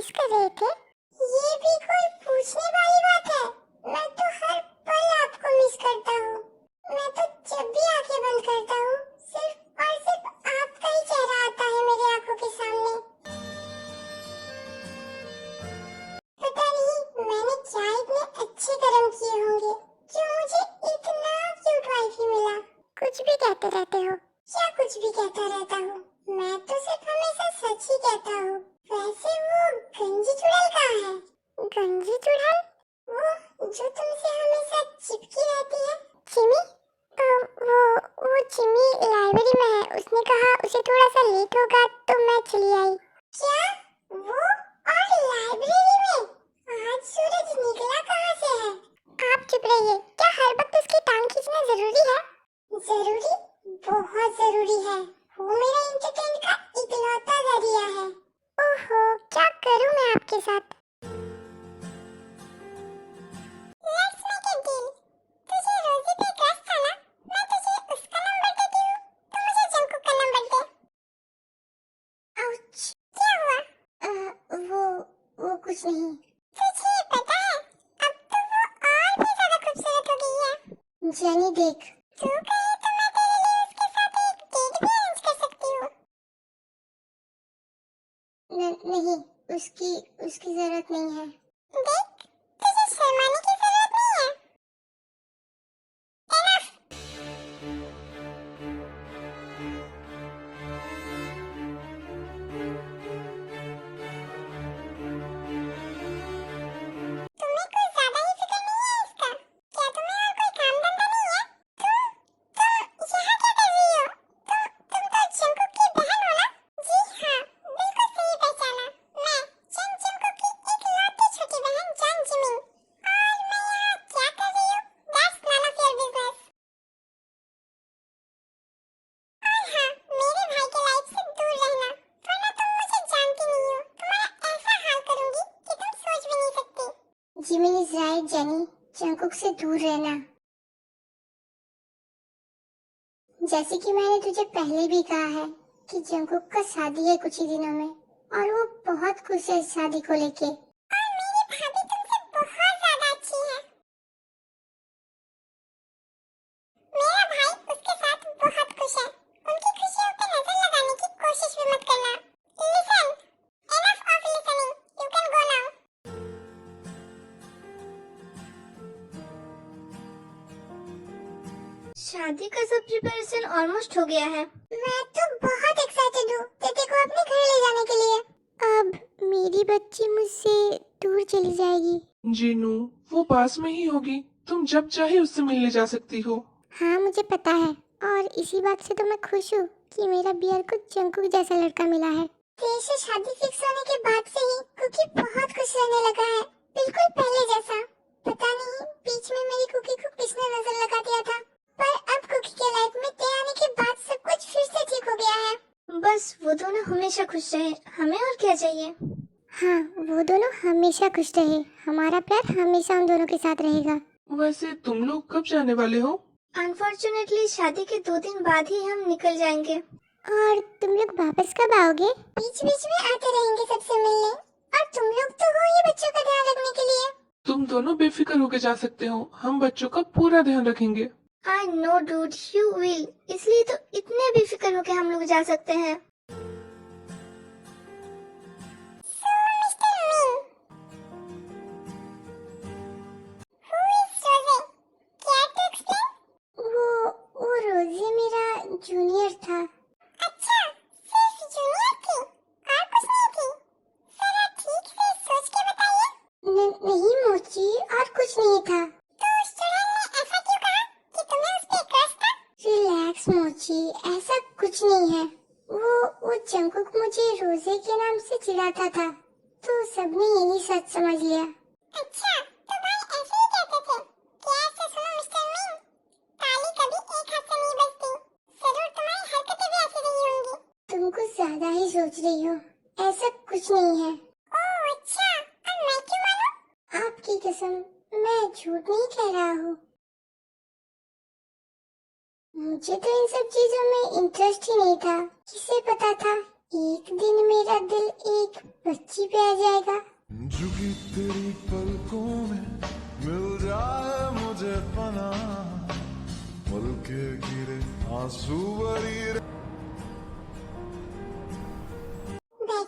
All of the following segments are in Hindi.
मिस कर रहे थे? ये भी कोई पूछने वाली बात है? मैं तो हर पल आपको मिस करता हूँ। मैं तो जब भी आंखें बंद करता हूँ सिर्फ और सिर्फ आपका ही चेहरा आता है मेरी आंखों के सामने। पता नहीं मैंने क्या इतने अच्छे कर्म किए होंगे जो मुझे इतना क्यूट वाइफ मिला। कुछ भी कहते रहते हो। क्या कुछ भी कहता रहता हूँ? मैं तो सिर्फ हमेशा सच ही कहता हूँ। वैसे वो गंजी चुड़ैल कहाँ है? गंजी चुड़ैल? वो जो तुमसे हमेशा चिपकी रहती है। चिमी? वो चिमी लाइब्रेरी में है। उसने कहा उसे थोड़ा सा लेट होगा तो मैं चली आई। क्या? वो और लाइब्रेरी में? आज सूरज निकला कहाँ से है? आप चुप रहिए। क्या हर वक्त उसकी टांग खींचना जरूरी है? जरूरी? बहुत जरूरी है। वो मेरा एंटरटेन का इकलौता जरिया है। ओहो, क्या करूं मैं आपके साथ? Let's make a deal. तुझे रोजी पे क्रश था ना? मैं तुझे उसका नंबर देती हूँ, तो मुझे जंकुक का नंबर दे। आउच! क्या हुआ? वो कुछ नहीं। तुझे पता है, अब तो वो और भी ज्यादा खूबसूरत हो गई है। जेनी देख। तू कहे तो मैं तेरे लिए उसके साथ एक डेट भी अरेंज कर सकती हूँ। नहीं, उसकी जरूरत नहीं है। देख, तुझे शर्माने की जरूरत नहीं है। Enough! तुम्हें कोई ज्यादा ही फिक्र नहीं है इसका? क्या तुम्हें और कोई काम धंधा नहीं है? तुम यहाँ क्या कर रही हो? तुम तो जंकुक की बहन हो ना? जी हाँ, बिल्कुल सही पहचाना। मैं जंकुक की इकलौती छोटी बहन जान जिमिन। और मैं यहाँ क्या कर रही हूँ? That's none of your business. और हाँ, मेरे भाई के लाइफ से दूर रहना, वरना तुम मुझे जानती नहीं हो। तुम्हारा ऐसा हाल करूंगी कि तुम सोच भी नहीं सकती। Jimin is right jenny, Jungkook से दूर रहना। जैसे कि मैंने तुझे पहले भी कहा है कि जंकुक का शादी है कुछ ही दिनों में, और वो बहुत खुश है इस शादी को लेके। और मेरी भाभी तुमसे बहुत ज्यादा अच्छी है। मेरा भाई उसके साथ बहुत खुश है। उनकी खुशियों पे नजर लगाने की कोशिश भी मत करना। Listen, enough of listening. You can go now. शादी का सब प्रिपरेशन ऑलमोस्ट हो गया है। मैं तो बहुत एक्साइटेड हूँ दीदी को अपने घर ले जाने के लिए। अब मेरी बच्ची मुझसे दूर चली जाएगी। जीनू, वो पास में ही होगी। तुम जब चाहे उससे मिलने जा सकती हो। हाँ मुझे पता है, और इसी बात से तो मैं खुश हूँ कि मेरा बियर को जंकुक जैसा लड़का मिला है। तेरे से शादी फिक्स होने के बाद से ही कुकी बहुत खुश रहने लगा है, बिल्कुल पहले जैसा। पता नहीं बीच में मेरी कुकी को किसने नजर लगा दिया था, पर अब कुकी के लाइफ में तेरे आने के बाद सब कुछ फिर से ठीक हो गया है। बस वो दोनों हमेशा खुश रहे, हमें और क्या चाहिए। हाँ, वो दोनों हमेशा खुश रहे। हमारा प्यार हमेशा उन दोनों के साथ रहेगा। वैसे तुम लोग कब जाने वाले हो? अनफॉर्चुनेटली शादी के 2 दिन बाद ही हम निकल जाएंगे। और तुम लोग वापस कब आओगे? बीच बीच में आते रहेंगे सबसे मिलने। और तुम लोग तो हो ही बच्चों का ध्यान रखने के लिए। तुम दोनों बेफिक्र होकर जा सकते हो। हम बच्चों का पूरा ध्यान रखेंगे। I know dude, you will. इसलिए तो इतने बेफिक्र होके हम लोग जा सकते हैं। So, Mr. Min, who is Rose? Care to explain? वो रोजे मेरा जूनियर था। अच्छा, सिर्फ जूनियर थी और कुछ नहीं थी? जरा ठीक से सोच के बताइए। नहीं मोची, और कुछ नहीं था। तो उस चुड़ैल ने ऐसा क्यों कहा कि तुम्हें उस पे क्रश था? रिलैक्स मोची, ऐसा कुछ नहीं है। वो जंकुक मुझे रोजे के नाम से चिढ़ाता था, तो सबने यही सच समझ लिया। अच्छा, तो भाई ऐसे ही कहते थे। क्या ऐसे सुनो मिस्टर मिन, ताली कभी एक हाथ से नहीं बजती। जरूर तुम्हारी हरकतें भी ऐसी रही होंगी। तुम कुछ ज्यादा ही सोच रही हो, ऐसा कुछ नहीं है। ओह अच्छा, और मैं क्यों मानूं? आपकी कसम, मैं झूठ नहीं कह रहा हूँ। मुझे तो इन सब चीजों में इंटरेस्ट ही नहीं था। किसे पता था एक दिन मेरा दिल एक बच्ची पे आ जाएगा।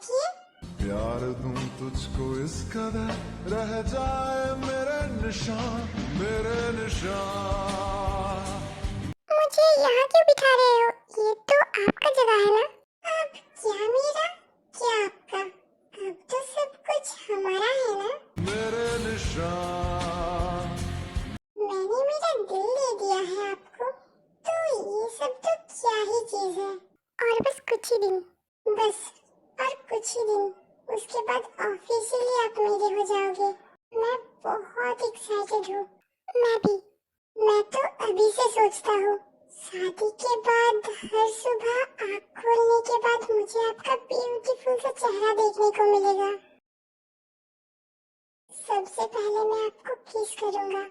देखिए। प्यार दूं तुझको इस कदर रह जाए मेरे निशान, मेरे निशान। मुझे यहाँ क्यों बिठा रहे हो? ये तो आपका जगह है ना। अब क्या मेरा क्या आपका, अब तो सब कुछ हमारा है ना। मेरे निशान। मैंने मेरा दिल दे दिया है आपको, तो ये सब तो क्या ही चीज है। और बस कुछ ही दिन, बस और कुछ ही दिन, उसके बाद ऑफिशियली आप मेरे हो जाओगे। मैं बहुत एक्साइटेड हूँ। मैं भी, मैं तो अभी से सोचता हूँ, शादी के बाद हर सुबह आँख खोलने के बाद मुझे आपका ब्यूटीफुल सा चेहरा देखने को मिलेगा। सबसे पहले मैं आपको किस करूँगा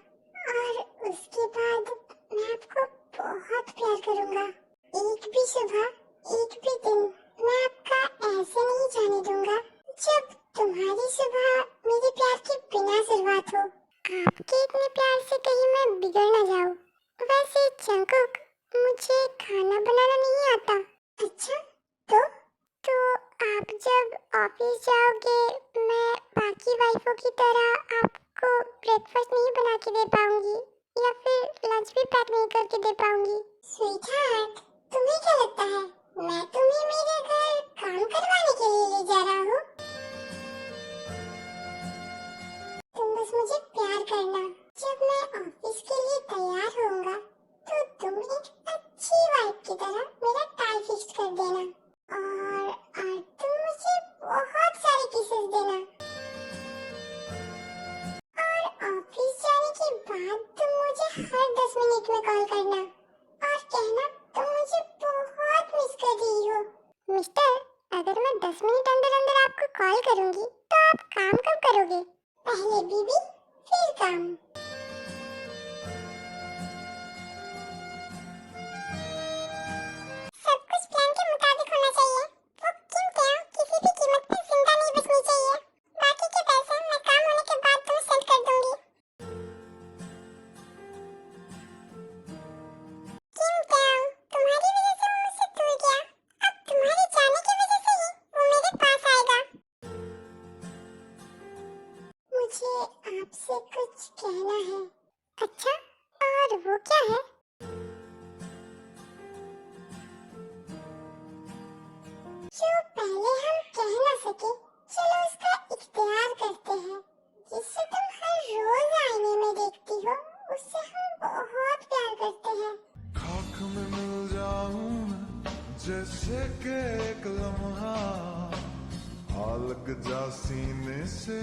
और उसके बाद मैं आपको बहुत प्यार करूँगा। एक भी सुबह, एक भी दिन मैं आपका ऐसे नहीं जाने दूंगा जब तुम्हारी सुबह मेरे प्यार के बिना शुरुआत हो। आपके इतने प्यार से कहीं मैं बिगड़ ना जाऊं। वैसे जंकुक, मुझे खाना बनाना नहीं आता। अच्छा, तो आप जब ऑफिस जाओगे मैं बाकी वाइफों की तरह आपको ब्रेकफास्ट नहीं बना के दे पाऊंगी या फिर लंच भी पैक नहीं करके दे पाऊंगी। स्वीटहार्ट, तुम्हें क्या लगता है मैं तुम्हें मेरे घर काम करवाने के लिए ले जा रहा हूँ? तुम बस मुझे प्यार करना। जब मैं ऑफिस के लिए तैयार होऊंगा तो तुम एक अच्छी वाइफ की तरह मेरा टाई फिक्स कर देना और तुम मुझे बहुत सारे किसेस देना। और ऑफिस जाने के बाद तुम मुझे हर 10 मिनट में कॉल करना और कहना तुम मुझे बहुत मिस कर रही हो। मिस्टर, अगर मैं 10 मिनट अंदर अंदर आपको कॉल करूंगी तो आप काम कब करोगे? पहले बीबी फिर काम। सब कुछ प्लान के मुताबिक होना चाहिए। वो किम क्या किसी भी कीमत पर जिंदा नहीं बचनी चाहिए। बाकी के पैसे मैं काम होने के बाद तुम्हें सेंड कर दूंगी। किम क्या, तुम्हारी वजह से वो मुझसे दूर गया, अब तुम्हारे जाने की वजह से ही वो मेरे पास आएगा। मुझे आपसे कुछ कहना है। अच्छा, और वो क्या है? जो पहले हम कह ना सके, चलो उसका इख्तियार करते हैं। जिससे तुम हर रोज आईने में देखती हो, उससे हम बहुत प्यार करते हैं। खाक में मिल जाऊं मैं जैसे कि एक लम्हा, आ लग जा सीने से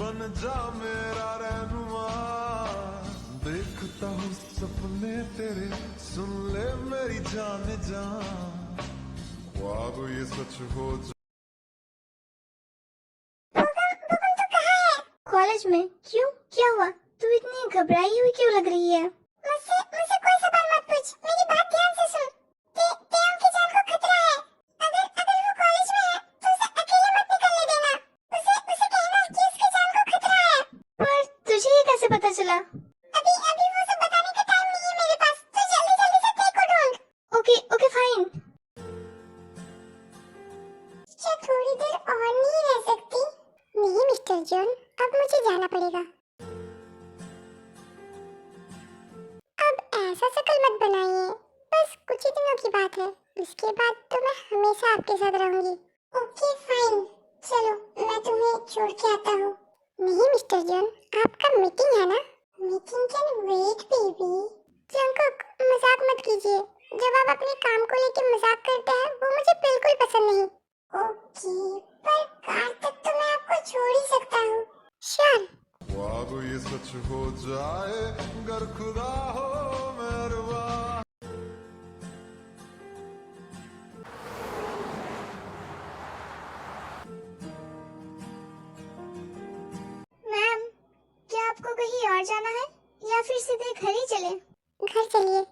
बन जा मेरा रहनुमा। देखता हूँ सपने तेरे, सुन ले मेरी जान जान, ख्वाब ये सच हो जा। कॉलेज में? क्यों, क्या हुआ? तू इतनी घबराई हुई क्यों लग रही है? मुझसे कोई सवाल मत पूछ, मेरी बात ध्यान से सुन। तेयम की जान को खतरा है। अगर वो कॉलेज में है तो उसे अकेले मत निकलने देना। उसे कहना कि उसकी जान को खतरा है। पर तुझे ये कैसे पता चला? अभी वो सब बताने का टाइम नहीं है मेरे पास, तो जल्दी से तेरे को ढूंढ। Okay fine. क्या थोड़ी देर और नहीं रह सकती? नहीं मिस्टर जॉन, अब मुझे जाना पड़ेगा। अब ऐसा शक्ल मत बनाइए, बस कुछ ही दिनों की बात है, उसके बाद तो मैं हमेशा आपके साथ रहूंगी। ओके फाइन, चलो मैं तुम्हें छोड़ के आता हूँ। नहीं मिस्टर जॉन, आपका मीटिंग है ना? Meeting can weight baby. Jungkook, मजाक मत कीजिए। जब आप अपने काम को लेके मजाक करते हैं वो मुझे बिल्कुल पसंद नहीं। ओके, पर कार तक तो मैं आपको छोड़ ही सकता हूँ। श्योर। ख्वाब ये सच हो जाए गर खुदा हो मेहरबान। मैम, क्या आपको कहीं और जाना है या फिर सीधे घर ही चले? घर चलिए।